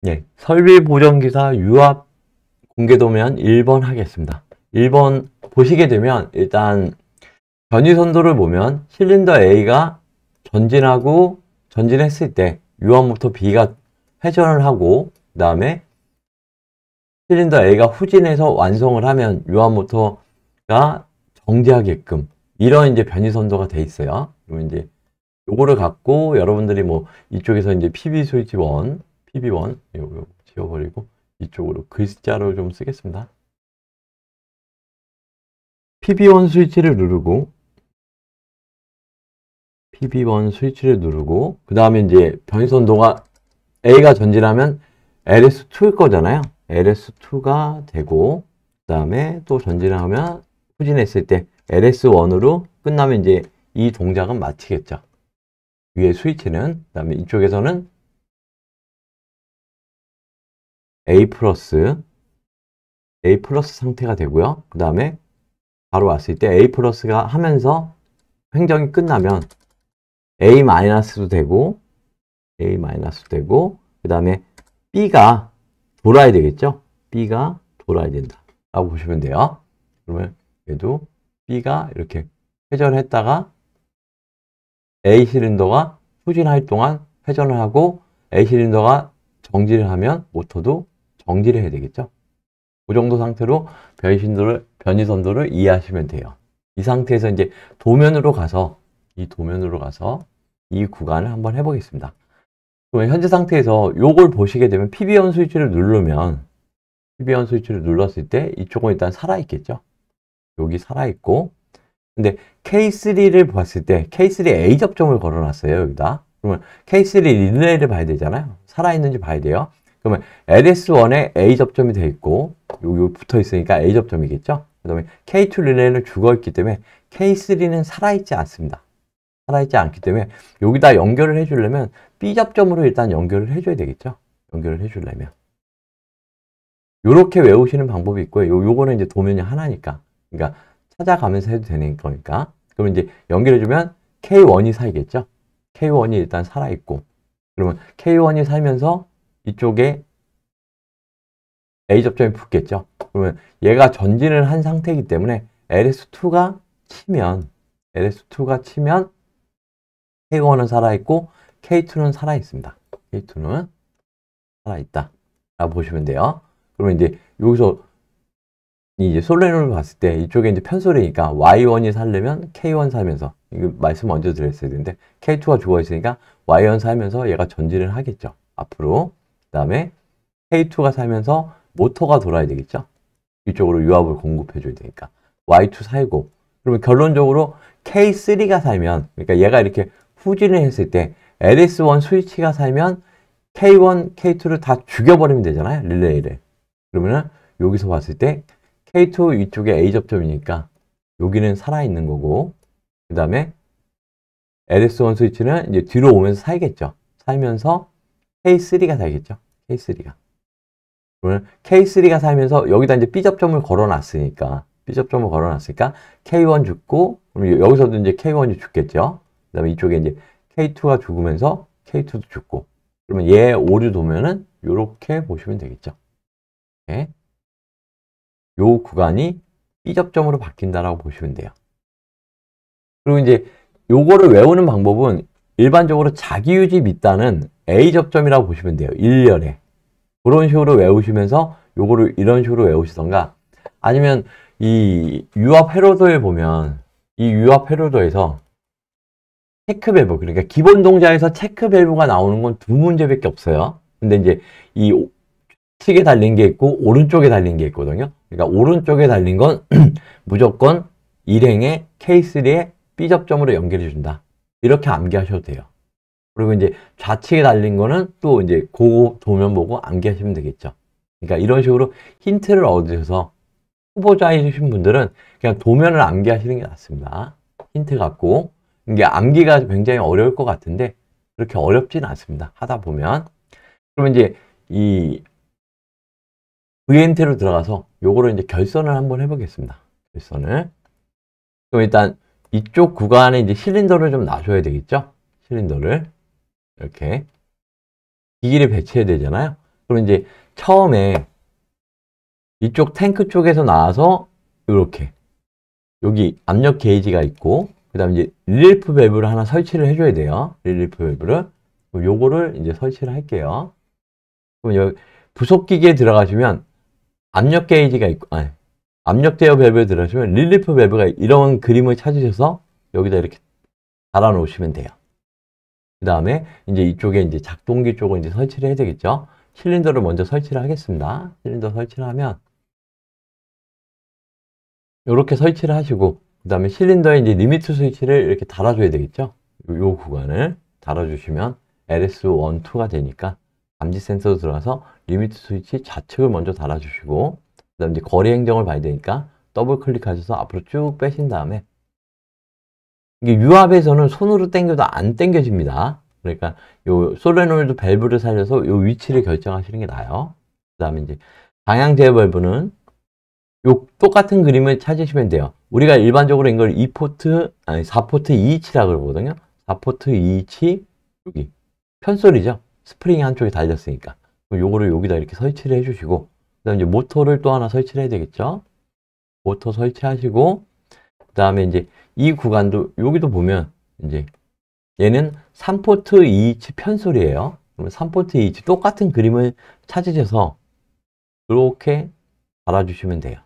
예, 설비 보정기사 유압 공개 도면 1번 하겠습니다. 1번 보시게 되면 일단 변이선도를 보면 실린더 A가 전진했을 때 유압모터 B가 회전을 하고 그 다음에 실린더 A가 후진해서 완성을 하면 유압모터가 정지하게끔 이런 이제 변이선도가 돼 있어요. 그러면 이제 요거를 갖고 여러분들이 뭐 이쪽에서 이제 PB 스위치 1, PB1 요거 지워버리고 이쪽으로 글자로 좀 쓰겠습니다. PB1 스위치를 누르고 PB1 스위치를 누르고 그 다음에 이제 변이선도가 A가 전진하면 LS2일 거잖아요. LS2가 되고 그 다음에 또 전진을 하면 후진했을 때 LS1으로 끝나면 이제 이 동작은 마치겠죠. 위에 스위치는 그 다음에 이쪽에서는 A 플러스 상태가 되고요. 그 다음에 바로 왔을 때 A 플러스가 하면서 횡정이 끝나면 A 마이너스도 되고 그 다음에 B가 돌아야 되겠죠. B가 돌아야 된다 라고 보시면 돼요. 그러면 얘도 B가 이렇게 회전을 했다가 A 실린더가 후진할 동안 회전을 하고 A 실린더가 정지를 하면 모터도 정지를 해야 되겠죠. 그 정도 상태로 변이선도를 이해하시면 돼요. 이 상태에서 이제 도면으로 가서 이 구간을 한번 해보겠습니다. 그러면 현재 상태에서 요걸 보시게 되면 PB1 스위치를 눌렀을 때 이쪽은 일단 살아있겠죠. 여기 살아있고 근데 K3를 봤을 때 K3 A 접점을 걸어놨어요. 여기다. 그러면 K3 릴레이를 봐야 되잖아요. 살아있는지 봐야 돼요. 그러면 LS1에 A 접점이 돼 있고 여기 붙어 있으니까 A 접점이겠죠. 그 다음에 K2 릴레이는 죽어있기 때문에 K3는 살아있지 않습니다. 살아있지 않기 때문에 여기다 연결을 해주려면 B 접점으로 일단 연결을 해줘야 되겠죠. 연결을 해주려면 요렇게 외우시는 방법이 있고요. 요거는 이제 도면이 하나니까 그러니까 찾아가면서 해도 되는 거니까 그러면 이제 연결해주면 K1이 살겠죠. K1이 일단 살아있고 그러면 K1이 살면서 이쪽에 A 접점이 붙겠죠. 그러면 얘가 전진을 한 상태이기 때문에 LS2가 치면 K1은 살아있고 K2는 살아있습니다. K2는 살아있다 라고 보시면 돼요. 그러면 이제 여기서 이제 솔레놀을 봤을 때 이쪽에 이제 편솔이니까 Y1이 살려면 K1 살면서 이거 말씀 먼저 드렸어야 되는데 K2가 죽어 있으니까 Y1 살면서 얘가 전진을 하겠죠. 앞으로. 그 다음에 K2가 살면서 모터가 돌아야 되겠죠. 이쪽으로 유압을 공급해 줘야 되니까 Y2 살고 그러면 결론적으로 K3가 살면 그러니까 얘가 이렇게 후진을 했을 때 LS1 스위치가 살면 K1, K2를 다 죽여버리면 되잖아요. 릴레이를. 그러면은 여기서 봤을 때 K2 위쪽에 A 접점이니까 여기는 살아있는 거고 그 다음에 LS1 스위치는 이제 뒤로 오면서 살겠죠. 살면서 K3가 살겠죠. K3가. 그러면 K3가 살면서 여기다 이제 B 접점을 걸어놨으니까 K1 죽고 그럼 여기서도 이제 K1이 죽겠죠. 그 다음에 이쪽에 이제 K2가 죽으면서 K2도 죽고 그러면 얘 오류 도면은 이렇게 보시면 되겠죠. 네. 요 구간이 B 접점으로 바뀐다라고 보시면 돼요. 그리고 이제 요거를 외우는 방법은 일반적으로 자기유지 밑단은 A 접점이라고 보시면 돼요. 1년에. 그런 식으로 외우시면서 요거를 이런 식으로 외우시던가 아니면 이 유압 회로도에 보면 이 유압 회로도에서 체크 밸브 그러니까 기본 동작에서 체크 밸브가 나오는 건 두 문제밖에 없어요. 근데 이제 이 측에 달린 게 있고 오른쪽에 달린 게 있거든요. 그러니까 오른쪽에 달린 건 무조건 일행의 K3의 B 접점으로 연결해 준다. 이렇게 암기하셔도 돼요. 그리고 이제 좌측에 달린 거는 또 이제 그 도면 보고 암기하시면 되겠죠. 그러니까 이런 식으로 힌트를 얻으셔서 후보자이신 분들은 그냥 도면을 암기하시는 게 낫습니다. 힌트 갖고 이게 암기가 굉장히 어려울 것 같은데 그렇게 어렵지는 않습니다. 하다 보면 그러면 이제 이 VNT로 들어가서 요거를 이제 결선을 한번 해보겠습니다. 결선을. 그럼 일단 이쪽 구간에 이제 실린더를 좀 놔줘야 되겠죠? 실린더를. 이렇게. 기기를 배치해야 되잖아요. 그럼 이제 처음에 이쪽 탱크 쪽에서 나와서 이렇게 여기 압력 게이지가 있고 그 다음에 이제 릴리프 밸브를 하나 설치를 해줘야 돼요. 릴리프 밸브를. 요거를 이제 설치를 할게요. 그럼 여기 부속 기계에 들어가시면 압력 게이지가 있고, 아니, 압력 제어 밸브에 들어가시면 릴리프 밸브가 이런 그림을 찾으셔서 여기다 이렇게 달아 놓으시면 돼요. 그 다음에 이제 이쪽에 이제 작동기 쪽을 이제 설치를 해야 되겠죠. 실린더를 먼저 설치를 하겠습니다. 실린더 설치를 하면 이렇게 설치를 하시고 그 다음에 실린더에 이제 리미트 스위치를 이렇게 달아줘야 되겠죠. 요 구간을 달아주시면 LS1, 2가 되니까 감지 센서도 들어가서 리미트 스위치 좌측을 먼저 달아주시고 그 다음에 이제 거리 행정을 봐야 되니까 더블 클릭하셔서 앞으로 쭉 빼신 다음에 이게 유압에서는 손으로 당겨도 안 당겨집니다. 그러니까 요 솔레노이드 밸브를 살려서 요 위치를 결정하시는 게 나아요. 그 다음에 이제 방향 제어 밸브는 요 똑같은 그림을 찾으시면 돼요. 우리가 일반적으로 이걸 2포트, 아니 4포트 2위치라고 그러거든요. 4포트 2위치 여기 편솔이죠. 스프링이 한쪽에 달렸으니까. 그럼 요거를 여기다 이렇게 설치를 해주시고 그 다음에 이제 모터를 또 하나 설치를 해야 되겠죠. 모터 설치하시고 그 다음에 이제 이 구간도 여기도 보면 이제 얘는 3포트 2위치 편솔이에요. 그러면 3포트 2위치 똑같은 그림을 찾으셔서 이렇게 달아주시면 돼요.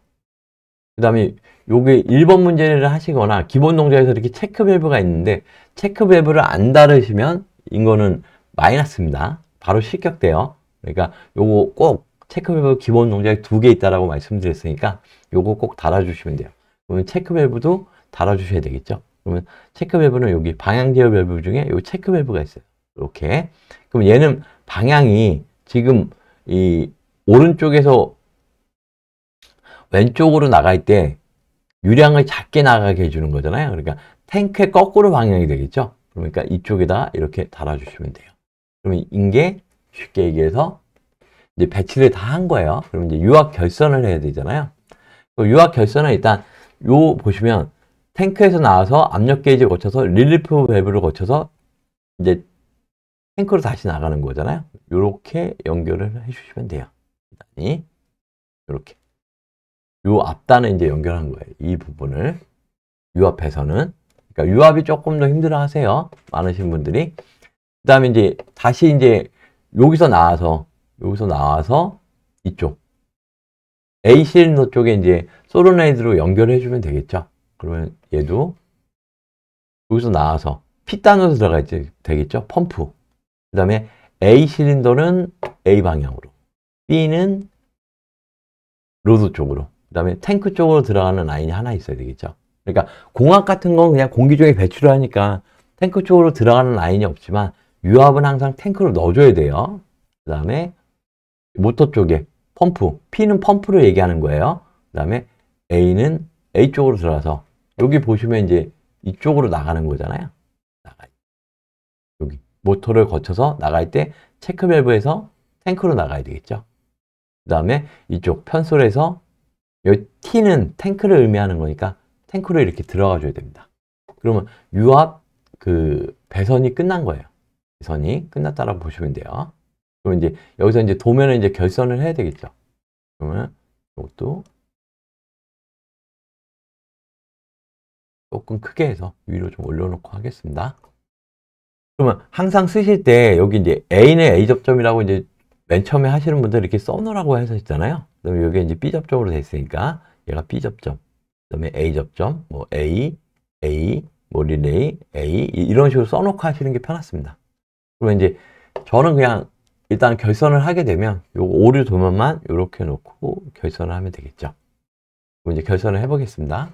그 다음에 요게 1번 문제를 하시거나 기본 동작에서 이렇게 체크 밸브가 있는데 체크 밸브를 안 달으시면 이거는 마이너스입니다. 바로 실격돼요. 그러니까 요거 꼭 체크 밸브 기본 동작이 2개 있다라고 말씀드렸으니까 요거 꼭 달아주시면 돼요. 그러면 체크 밸브도 달아주셔야 되겠죠. 그러면 체크 밸브는 여기 방향 제어 밸브 중에 요 체크 밸브가 있어요. 이렇게. 그럼 얘는 방향이 지금 이 오른쪽에서 왼쪽으로 나갈 때 유량을 작게 나가게 해주는 거잖아요. 그러니까 탱크의 거꾸로 방향이 되겠죠. 그러니까 이쪽에다 이렇게 달아주시면 돼요. 그러면 이게 쉽게 얘기해서 이제 배치를 다 한 거예요. 그러면 이제 유압 결선을 해야 되잖아요. 유압 결선은 일단 요 보시면 탱크에서 나와서 압력 게이지를 거쳐서 릴리프 밸브를 거쳐서 이제 탱크로 다시 나가는 거잖아요. 이렇게 연결을 해주시면 돼요. 이렇게. 요 앞단에 이제 연결한 거예요. 이 부분을. 유압에서는. 그러니까 유압이 조금 더 힘들어 하세요. 많으신 분들이. 그 다음에 이제 다시 이제 여기서 나와서 이쪽. A 실린더 쪽에 이제 소로네이드로 연결해 주면 되겠죠. 그러면 얘도 여기서 나와서 P단으로 들어가 되겠죠. 펌프. 그 다음에 A 실린더는 A 방향으로. B는 로드 쪽으로. 그 다음에 탱크 쪽으로 들어가는 라인이 하나 있어야 되겠죠. 그러니까 공합 같은 건 그냥 공기 중에 배출을 하니까 탱크 쪽으로 들어가는 라인이 없지만 유압은 항상 탱크로 넣어줘야 돼요. 그 다음에 모터 쪽에 펌프, P는 펌프를 얘기하는 거예요. 그 다음에 A는 A 쪽으로 들어가서 여기 보시면 이제 이쪽으로 나가는 거잖아요. 여기 모터를 거쳐서 나갈 때 체크 밸브에서 탱크로 나가야 되겠죠. 그 다음에 이쪽 편솔에서 여기 T는 탱크를 의미하는 거니까 탱크로 이렇게 들어가 줘야 됩니다. 그러면 유압 그 배선이 끝난 거예요. 배선이 끝났다라고 보시면 돼요. 그럼 이제 여기서 이제 도면을 이제 결선을 해야 되겠죠. 그러면 이것도 조금 크게 해서 위로 좀 올려놓고 하겠습니다. 그러면 항상 쓰실 때 여기 이제 A는 A 접점이라고 이제 맨 처음에 하시는 분들 이렇게 써놓으라고 하셨잖아요. 그다음에 여기 이제 B 접점으로 돼 있으니까 얘가 B 접점, 그다음에 A 접점, 뭐 A, 뭐 릴레이, A 이런 식으로 써놓고 하시는 게 편하습니다. 그러면 이제 저는 그냥 일단 결선을 하게 되면 요 오류 도면만 이렇게 놓고 결선을 하면 되겠죠. 그럼 이제 결선을 해보겠습니다.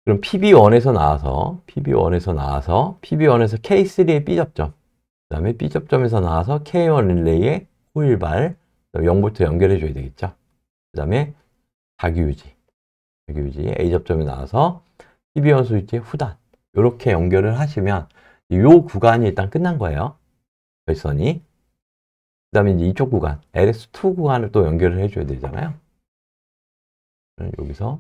그럼 PB1에서 나와서 PB1에서 K3의 B 접점, 그 다음에 B 접점에서 나와서 K1 릴레이의 호일발 0V 연결해 줘야 되겠죠. 그 다음에 자기유지 A 접점에 나와서 PB1 스위치의 후단 이렇게 연결을 하시면 이 구간이 일단 끝난 거예요. 결선이. 그 다음에 이제 이쪽 구간 LS2 구간을 또 연결을 해줘야 되잖아요. 여기서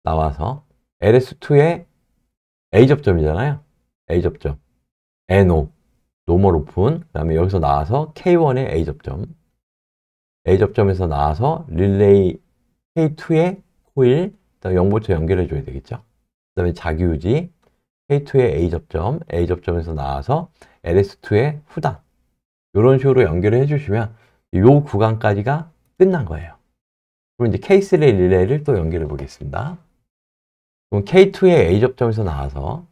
나와서 LS2의 A 접점이잖아요. A 접점 NO 노멀 오픈, 그 다음에 여기서 나와서 K1의 A 접점, A 접점에서 나와서 릴레이 K2의 코일, 그다음에 0V 연결해 줘야 되겠죠. 그 다음에 자기유지 K2의 A 접점, A 접점에서 나와서 LS2의 후단, 이런 식으로 연결을 해주시면 이 구간까지가 끝난 거예요. 그럼 이제 K3 릴레이를 또 연결해 보겠습니다. 그럼 K2의 A 접점에서 나와서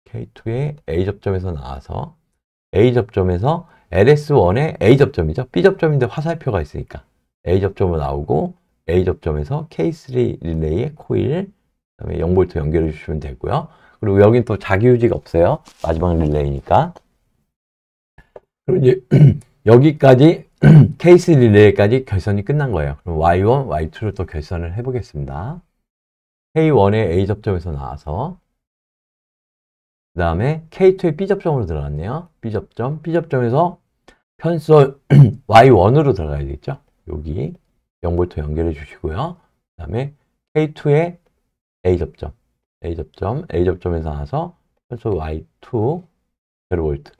K2의 A 접점에서 나와서 A 접점에서 LS1의 A 접점이죠. B 접점인데 화살표가 있으니까 A 접점으로 나오고 A 접점에서 K3 릴레이의 코일, 그다음에 0V 연결해 주시면 되고요. 그리고 여긴 또 자기유지가 없어요. 마지막 릴레이니까. 그리고 이제 여기까지 K3 릴레이까지 결선이 끝난 거예요. 그럼 Y1, Y2를 또 결선을 해보겠습니다. K1의 A 접점에서 나와서 그 다음에 K2의 B 접점으로 들어갔네요. B 접점, B 접점에서 편솔 Y1으로 들어가야 되겠죠. 여기 0V 연결해 주시고요. 그 다음에 K2의 A 접점, A 접점, A 접점에서 나와서 편솔 Y2 0V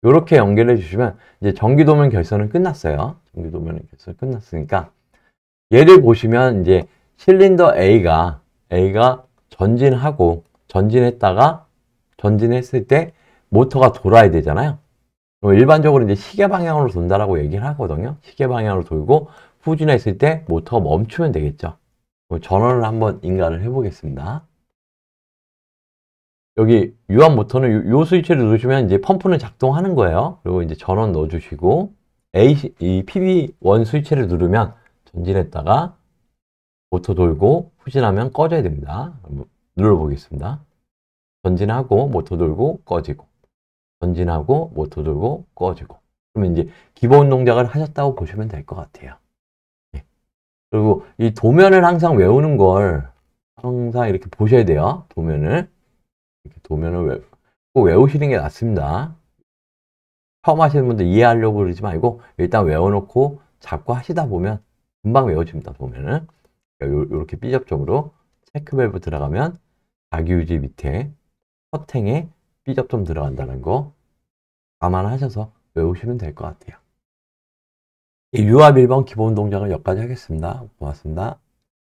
이렇게 연결해 주시면 이제 전기도면 결선은 끝났어요. 전기도면 결선 끝났으니까 얘를 보시면 이제 실린더 A가 전진했을 때 모터가 돌아야 되잖아요. 일반적으로 이제 시계 방향으로 돈다라고 얘기를 하거든요. 시계 방향으로 돌고 후진했을 때 모터가 멈추면 되겠죠. 전원을 한번 인가를 해보겠습니다. 여기 유압 모터는 요 스위치를 누르시면 이제 펌프는 작동하는 거예요. 그리고 이제 전원 넣어주시고 이 PB1 스위치를 누르면 전진했다가 모터 돌고 후진하면 꺼져야 됩니다. 눌러보겠습니다. 전진하고 모터 돌고 꺼지고, 전진하고 모터 돌고 꺼지고. 그러면 이제 기본 동작을 하셨다고 보시면 될 것 같아요. 그리고 이 도면을 항상 외우는 걸 항상 이렇게 보셔야 돼요. 도면을 꼭 외우시는 게 낫습니다. 처음 하시는 분들 이해하려고 그러지 말고 일단 외워놓고 자꾸 하시다 보면 금방 외워집니다. 도면은 이렇게 B접점으로 체크밸브 들어가면 자기유지 밑에 커팅에 B접점 들어간다는 거 감안하셔서 외우시면 될 것 같아요. 유압 1번 기본 동작을 여기까지 하겠습니다. 고맙습니다.